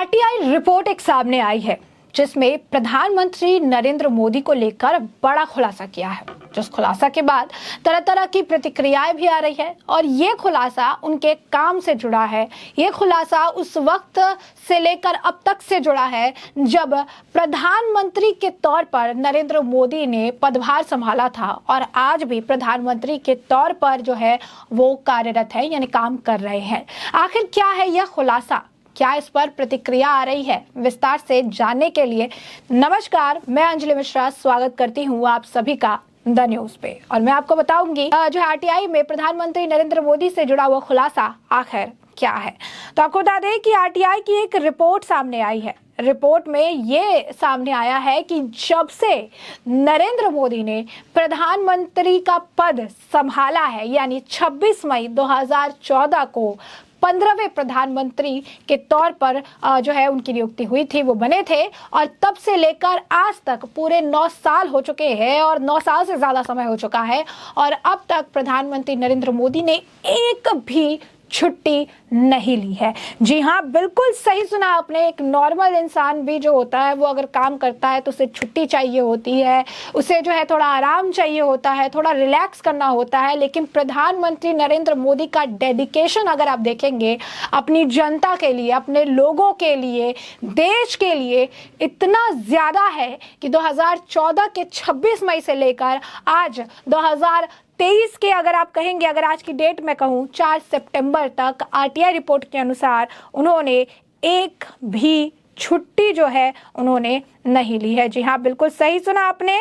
RTI report एक सामने आई है जिसमें प्रधानमंत्री नरेंद्र मोदी को लेकर बड़ा खुलासा किया है। जिस खुलासा के बाद तरह तरह की प्रतिक्रियाएं भी आ रही है और ये खुलासा उनके काम से जुड़ा है। ये खुलासा उस वक्त से लेकर अब तक से जुड़ा है जब प्रधानमंत्री के तौर पर नरेंद्र मोदी ने पदभार संभाला था और आज भी प्रधानमंत्री के तौर पर जो है वो कार्यरत है, यानी काम कर रहे हैं। आखिर क्या है यह खुलासा, क्या इस पर प्रतिक्रिया आ रही है, विस्तार से जानने के लिए नमस्कार, मैं अंजलि मिश्रा स्वागत करती हूँ आप सभी का द न्यूज पे। और मैं आपको बताऊंगी जो आरटीआई में प्रधानमंत्री नरेंद्र मोदी से जुड़ा हुआ खुलासा आखिर क्या है। तो आपको बता दें कि आरटीआई की एक रिपोर्ट सामने आई है। रिपोर्ट में ये सामने आया है कि जब से नरेंद्र मोदी ने प्रधानमंत्री का पद संभाला है, यानी 26 मई 2014 को 15वें प्रधानमंत्री के तौर पर जो है उनकी नियुक्ति हुई थी, वो बने थे और तब से लेकर आज तक पूरे 9 साल हो चुके हैं और 9 साल से ज्यादा समय हो चुका है और अब तक प्रधानमंत्री नरेंद्र मोदी ने एक भी छुट्टी नहीं ली है। जी हाँ, बिल्कुल सही सुना आपने। एक नॉर्मल इंसान भी जो होता है वो अगर काम करता है तो उसे छुट्टी चाहिए होती है, उसे जो है थोड़ा आराम चाहिए होता है, थोड़ा रिलैक्स करना होता है। लेकिन प्रधानमंत्री नरेंद्र मोदी का डेडिकेशन अगर आप देखेंगे अपनी जनता के लिए, अपने लोगों के लिए, देश के लिए इतना ज्यादा है कि 2014 के 26 मई से लेकर आज 2023 के अगर आप कहेंगे, अगर आज की डेट में कहूँ 4 सितंबर तक आरटीआई रिपोर्ट के अनुसार उन्होंने एक भी छुट्टी जो है उन्होंने नहीं ली है। जी हाँ, बिल्कुल सही सुना आपने,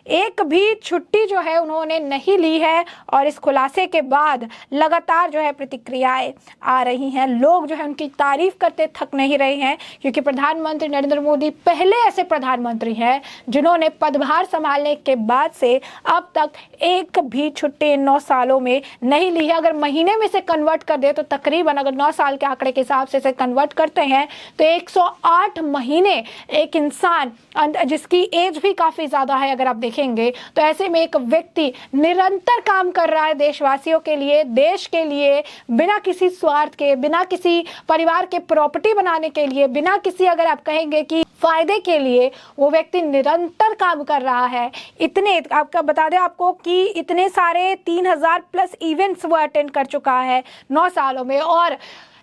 एक भी छुट्टी जो है उन्होंने नहीं ली है। और इस खुलासे के बाद लगातार जो है प्रतिक्रियाएं आ रही हैं। लोग जो है उनकी तारीफ करते थक नहीं रहे हैं क्योंकि प्रधानमंत्री नरेंद्र मोदी पहले ऐसे प्रधानमंत्री हैं जिन्होंने पदभार संभालने के बाद से अब तक एक भी छुट्टी 9 सालों में नहीं ली है। अगर महीने में से कन्वर्ट कर दे तो तकरीबन, अगर 9 साल के आंकड़े के हिसाब से इसे कन्वर्ट करते हैं तो 108 महीने एक इंसान जिसकी एज भी काफी ज्यादा है अगर आप देखेंगे, तो ऐसे में एक व्यक्ति निरंतर काम कर रहा है देशवासियों के लिए, देश के लिए, बिना किसी स्वार्थ के, बिना किसी परिवार के प्रॉपर्टी बनाने के लिए, बिना किसी अगर आप कहेंगे कि फायदे के लिए वो व्यक्ति निरंतर काम कर रहा है। इतने आपका बता दें आपको कि इतने सारे 3000 प्लस इवेंट्स वो अटेंड कर चुका है 9 सालों में और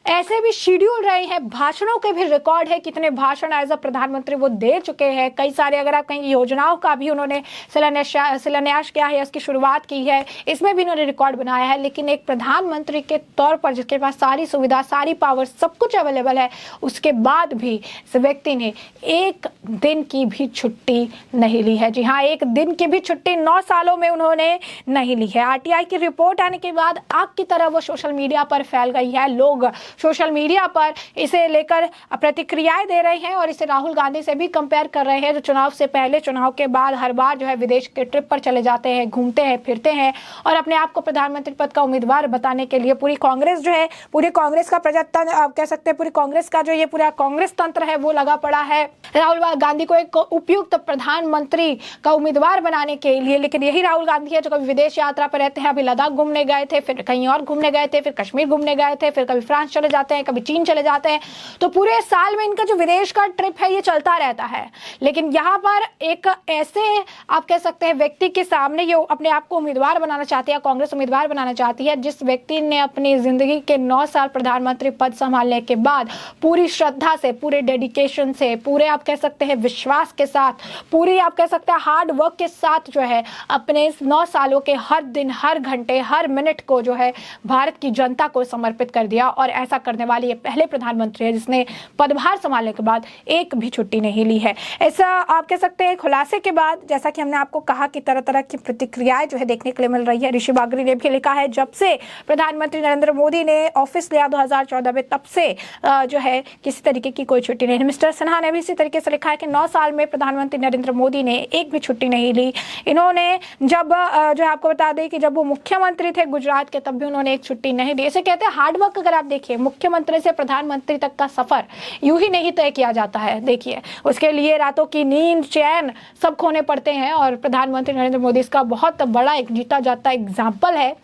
ऐसे भी शेड्यूल रहे हैं, भाषणों के भी रिकॉर्ड है, कितने भाषण एज अ प्रधानमंत्री वो दे चुके हैं। कई सारे अगर आप कहेंगे योजनाओं का भी उन्होंने शिलान्यास किया है, उसकी शुरुआत की है, इसमें भी उन्होंने रिकॉर्ड बनाया है। लेकिन एक प्रधानमंत्री के तौर पर जिसके पास सारी सुविधा, सारी पावर, सब कुछ अवेलेबल है, उसके बाद भी इस व्यक्ति ने एक दिन की भी छुट्टी नहीं ली है। जी हाँ, एक दिन की भी छुट्टी 9 सालों में उन्होंने नहीं ली है। आरटीआई की रिपोर्ट आने के बाद आग की तरह वो सोशल मीडिया पर फैल गई है। लोग सोशल मीडिया पर इसे लेकर प्रतिक्रियाएं दे रहे हैं और इसे राहुल गांधी से भी कंपेयर कर रहे हैं जो चुनाव से पहले, चुनाव के बाद हर बार जो है विदेश के ट्रिप पर चले जाते हैं, घूमते हैं, फिरते हैं और अपने आप को प्रधानमंत्री पद का उम्मीदवार बताने के लिए पूरी कांग्रेस जो है, पूरी कांग्रेस का प्रजातंत्र आप कह सकते हैं, पूरी कांग्रेस का जो ये पूरा कांग्रेस तंत्र है वो लगा पड़ा है राहुल गांधी को एक उपयुक्त प्रधानमंत्री का उम्मीदवार बनाने के लिए। लेकिन यही राहुल गांधी है जो कभी विदेश यात्रा पर रहते हैं, अभी लद्दाख घूमने गए थे, फिर कहीं और घूमने गए थे, फिर कश्मीर घूमने गए थे, फिर कभी फ्रांस चले जाते हैं, कभी चीन चले जाते हैं। तो पूरे साल में इनका जो विदेश का ट्रिप है ये चलता रहता है। लेकिन यहाँ पर एक ऐसे आप कह सकते हैं व्यक्ति के सामने ये अपने आप को उम्मीदवार बनाना चाहती है, कांग्रेस उम्मीदवार बनाना चाहती है, जिस व्यक्ति ने अपनी जिंदगी के 9 साल प्रधानमंत्री पद संभालने के बाद पूरी श्रद्धा से, पूरे डेडिकेशन से, पूरे आप कह सकते हैं विश्वास के साथ, पूरी आप कह सकते हैं हार्ड वर्क के साथ जो है अपने इस 9 सालों के हर दिन, हर घंटे, हर मिनट को जो है भारत की जनता को समर्पित कर दिया। और ऐसा करने वाले ये पहले प्रधानमंत्री है जिसने पदभार संभालने के बाद एक भी छुट्टी नहीं ली है। ऐसा आप कह सकते हैं खुलासे के बाद, जैसा कि हमने आपको कहा कि तरह तरह की प्रतिक्रियाएं जो है देखने के लिए मिल रही है। ऋषि बागरी ने भी लिखा है जब से प्रधानमंत्री नरेंद्र मोदी ने ऑफिस लिया 2014 में, तब से जो है किसी तरीके की कोई छुट्टी नहीं। मिस्टर सिन्हा ने भी इसी तरीके से लिखा है कि 9 साल में प्रधानमंत्री नरेंद्र मोदी ने एक भी छुट्टी नहीं ली। इन्होंने जब जो है आपको बता दें कि जब वो मुख्यमंत्री थे गुजरात के, तब भी उन्होंने एक छुट्टी नहीं दी। इसे कहते हैं हार्ड वर्क। अगर आप देखिए मुख्यमंत्री से प्रधानमंत्री तक का सफर यूं ही नहीं तय किया जाता है। देखिए उसके लिए रातों की नींद, चैन सब खोने पड़ते हैं और प्रधानमंत्री नरेंद्र मोदी इसका बहुत बड़ा एक जीता जाता एग्जाम्पल है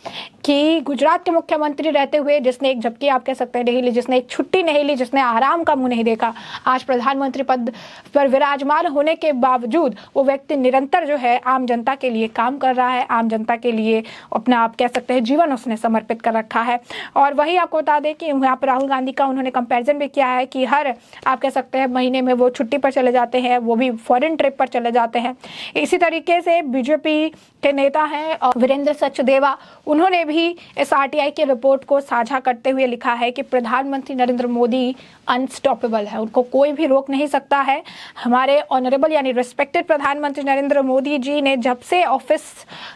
कि गुजरात के मुख्यमंत्री रहते हुए जिसने एक झपकी आप कह सकते हैं नहीं ली, जिसने एक छुट्टी नहीं ली, जिसने आराम का मुंह नहीं देखा, आज प्रधानमंत्री पद पर विराजमान होने के बावजूद वो व्यक्ति निरंतर जो है आम जनता के लिए काम कर रहा है, आम जनता के लिए अपना आप कह सकते हैं जीवन उसने समर्पित कर रखा है। और वही आपको बता दें कि यहाँ पर राहुल गांधी का उन्होंने कंपैरिजन भी किया है कि हर आप कह सकते हैं महीने में वो छुट्टी पर चले जाते हैं, वो भी फॉरेन ट्रिप पर चले जाते हैं। इसी तरीके से बीजेपी के नेता हैं वीरेंद्र सचदेवा, उन्होंने भी इस आरटीआई की रिपोर्ट को साझा करते हुए लिखा है कि प्रधानमंत्री नरेंद्र मोदी अनस्टॉपेबल है, उनको कोई भी रोक नहीं सकता है। हमारे ऑनरेबल यानी रिस्पेक्टेड प्रधानमंत्री नरेंद्र मोदी जी ने जब से ऑफिस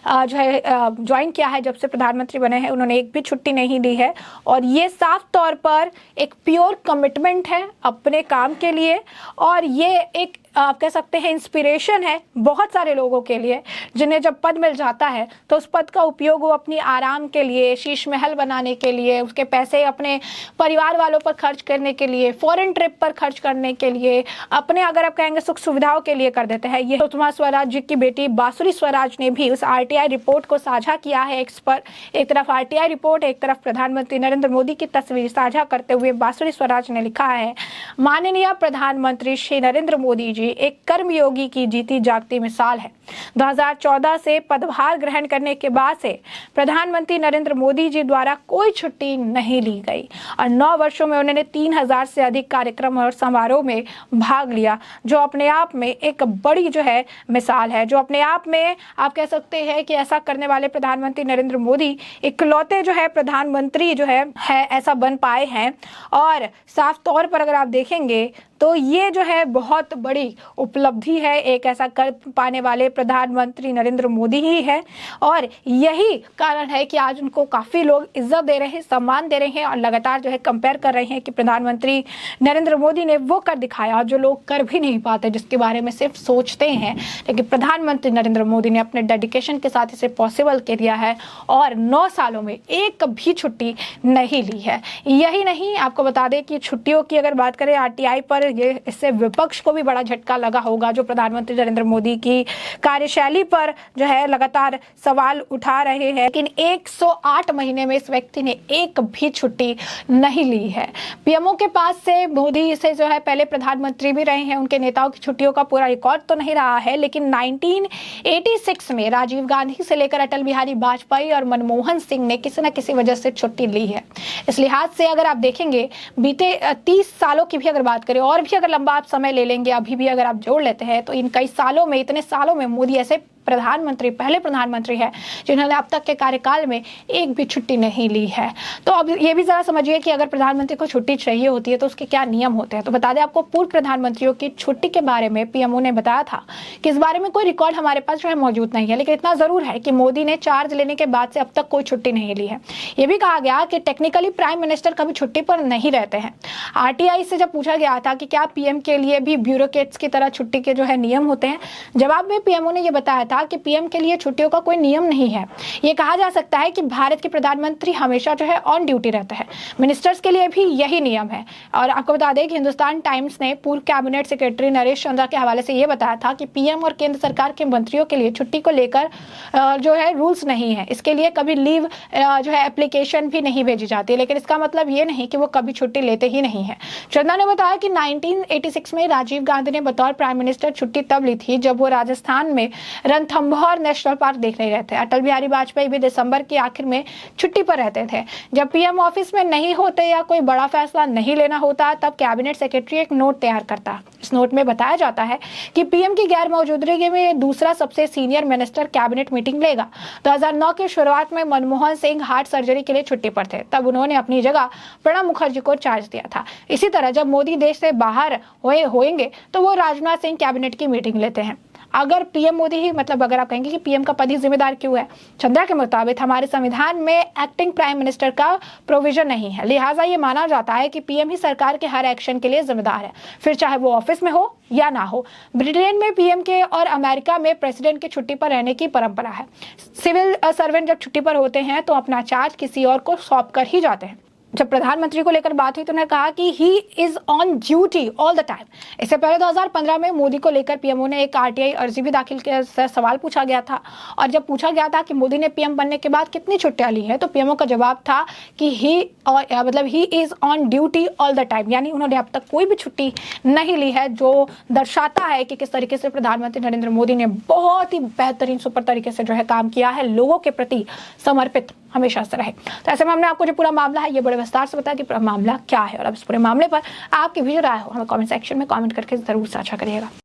जो है ज्वाइन किया है, जब से प्रधानमंत्री बने हैं, उन्होंने एक भी छुट्टी नहीं दी है। और ये साफ तौर पर एक प्योर कमिटमेंट है अपने काम के लिए, और ये एक आप कह सकते हैं इंस्पिरेशन है बहुत सारे लोगों के लिए, जिन्हें जब पद मिल जाता है तो उस पद का उपयोग वो अपनी आराम के लिए, शीश महल बनाने के लिए, उसके पैसे अपने परिवार वालों पर खर्च करने के लिए, फॉरेन ट्रिप पर खर्च करने के लिए, अपने अगर आप कहेंगे सुख सुविधाओं के लिए कर देते हैं। ये सुषमा स्वराज जी की बेटी बांसुरी स्वराज ने भी उस आरटीआई रिपोर्ट को साझा किया है। एक तरफ आरटीआई रिपोर्ट, एक तरफ प्रधानमंत्री नरेंद्र मोदी की तस्वीर साझा करते हुए बांसुरी स्वराज ने लिखा है, माननीय प्रधानमंत्री श्री नरेंद्र मोदी जी एक कर्मयोगी की जीती जागती मिसाल है। 2014 से पदभार ग्रहण करने के बाद से प्रधानमंत्री नरेंद्र मोदी जी द्वारा कोई छुट्टी नहीं ली गई और 9 वर्षों में उन्होंने 3000 से अधिक कार्यक्रम और समारोह में भाग लिया, जो अपने आप में एक बड़ी जो है मिसाल है, जो अपने आप में आप कह सकते हैं कि ऐसा करने वाले प्रधानमंत्री नरेंद्र मोदी इकलौते जो है प्रधानमंत्री जो है ऐसा बन पाए हैं। और साफ तौर पर अगर आप देखेंगे तो ये जो है बहुत बड़ी उपलब्धि है, एक ऐसा कर पाने वाले प्रधानमंत्री नरेंद्र मोदी ही है। और यही कारण है कि आज उनको काफ़ी लोग इज्जत दे रहे हैं, सम्मान दे रहे हैं और लगातार जो है कंपेयर कर रहे हैं कि प्रधानमंत्री नरेंद्र मोदी ने वो कर दिखाया जो लोग कर भी नहीं पाते, जिसके बारे में सिर्फ सोचते हैं। लेकिन प्रधानमंत्री नरेंद्र मोदी ने अपने डेडिकेशन के साथ इसे पॉसिबल कर दिया है और 9 सालों में एक भी छुट्टी नहीं ली है। यही नहीं, आपको बता दें कि छुट्टियों की अगर बात करें आरटीआई पर, ये इससे विपक्ष को भी बड़ा झटका लगा होगा, जो प्रधानमंत्री नरेंद्र मोदी की कार्यशैली पर जो है लगातार सवाल उठा रहे हैं। लेकिन 108 महीने में इस व्यक्ति ने एक भी छुट्टी नहीं ली है। पीएमओ के पास से मोदी से जो है पहले प्रधानमंत्री भी रहे हैं, उनके नेताओं की छुट्टियों का पूरा रिकॉर्ड तो नहीं रहा है, लेकिन 1986 में राजीव गांधी से लेकर अटल बिहारी वाजपेयी और मनमोहन सिंह ने किसी न किसी वजह से छुट्टी ली है। इस लिहाज से अगर आप देखेंगे बीते 30 सालों की भी अगर बात करें, और भी अगर लंबा आप समय ले लेंगे, अभी भी अगर आप जोड़ लेते हैं, तो इन कई सालों में, इतने सालों में मोदी ऐसे पहले प्रधानमंत्री है जिन्होंने अब तक के कार्यकाल में एक भी छुट्टी नहीं ली है। तो अब ये भी जरा समझिए कि अगर प्रधानमंत्री को छुट्टी चाहिए होती है तो उसके क्या नियम होते हैं। तो बता दें आपको, पूर्व प्रधानमंत्रियों की छुट्टी के बारे में पीएमओ ने बताया था कि इस बारे में कोई रिकॉर्ड हमारे पास जो है मौजूद नहीं है, लेकिन इतना जरूर है कि मोदी ने चार्ज लेने के बाद से अब तक कोई छुट्टी नहीं ली है। यह भी कहा गया कि टेक्निकली प्राइम मिनिस्टर कभी छुट्टी पर नहीं रहते हैं। आरटीआई से जब पूछा गया था कि क्या पीएम के लिए भी ब्यूरोक्रेट्स की तरह छुट्टी के जो है नियम होते हैं, जवाब में पीएमओ ने यह बताया था कि पीएम के लिए छुट्टियों का कोई नियम नहीं है। ये कहा जा सकता है कि भारत के प्रधानमंत्री हमेशा जो है ऑन ड्यूटी रहता है। मिनिस्टर्स के लिए भी यही नियम है। और आपको बता दें कि हिंदुस्तान टाइम्स ने पूर्व कैबिनेट सेक्रेटरी नरेश चंद्रा के हवाले से ये बताया था कि पीएम और केंद्र सरकार के मंत्रियों के लिए छुट्टी को लेकर जो है रूल्स नहीं है। इसके लिए कभी लीव जो है एप्लीकेशन भी नहीं भेजी जाती, लेकिन इसका मतलब ये नहीं कि वो कभी छुट्टी लेते ही नहीं है। चंद्रा ने बताया कि 1986 में राजीव गांधी ने बतौर प्राइम मिनिस्टर छुट्टी तब ली थी जब वो राजस्थान में रणथंभौर नेशनल पार्क देखने गए थे। अटल बिहारी वाजपेयी भी दिसंबर के आखिर में छुट्टी पर रहते थे। जब पीएम ऑफिस में नहीं होते या कोई बड़ा फैसला नहीं लेना होता, तब कैबिनेट सेक्रेटरी एक नोट तैयार करता। इस नोट में बताया जाता है कि पीएम की गैर मौजूदगी में दूसरा सबसे सीनियर मिनिस्टर कैबिनेट मीटिंग लेगा। 2009 की शुरुआत में मनमोहन सिंह हार्ट सर्जरी के लिए छुट्टी पर थे, तब उन्होंने अपनी जगह प्रणब मुखर्जी को चार्ज दिया था। इसी तरह जब मोदी देश से बाहर होंगे तो वो राजनाथ सिंह कैबिनेट की मीटिंग लेते हैं। अगर पीएम मोदी ही, मतलब अगर आप कहेंगे कि पीएम का पद ही जिम्मेदार क्यों है, चंद्रा के मुताबिक हमारे संविधान में एक्टिंग प्राइम मिनिस्टर का प्रोविजन नहीं है, लिहाजा ये माना जाता है कि पीएम ही सरकार के हर एक्शन के लिए जिम्मेदार है, फिर चाहे वो ऑफिस में हो या ना हो। ब्रिटेन में पीएम के और अमेरिका में प्रेसिडेंट की छुट्टी पर रहने की परंपरा है। सिविल सर्वेंट जब छुट्टी पर होते हैं तो अपना चार्ज किसी और को सौंप कर ही जाते हैं। जब प्रधानमंत्री को लेकर बात हुई तो उन्होंने कहा कि he is on duty all the time. इससे पहले 2015 में मोदी को लेकर पीएमओ ने एक आरटीआई अर्जी भी दाखिल किया। सवाल पूछा गया था और जब पूछा गया था कि मोदी ने पीएम बनने के बाद कितनी छुट्टियां ली है, तो पीएमओ का जवाब था कि he is on duty all the time, यानी उन्होंने अब तक कोई भी छुट्टी नहीं ली है, जो दर्शाता है कि किस तरीके से प्रधानमंत्री नरेंद्र मोदी ने बहुत ही बेहतरीन सुपर तरीके से जो है काम किया है, लोगों के प्रति समर्पित हमेशा से रहे। तो ऐसे में हमने आपको जो पूरा मामला है ये बड़े विस्तार से बताया कि पूरा मामला क्या है, और अब इस पूरे मामले पर आपकी भी जो राय हो हमें कमेंट सेक्शन में कमेंट करके जरूर साझा करिएगा।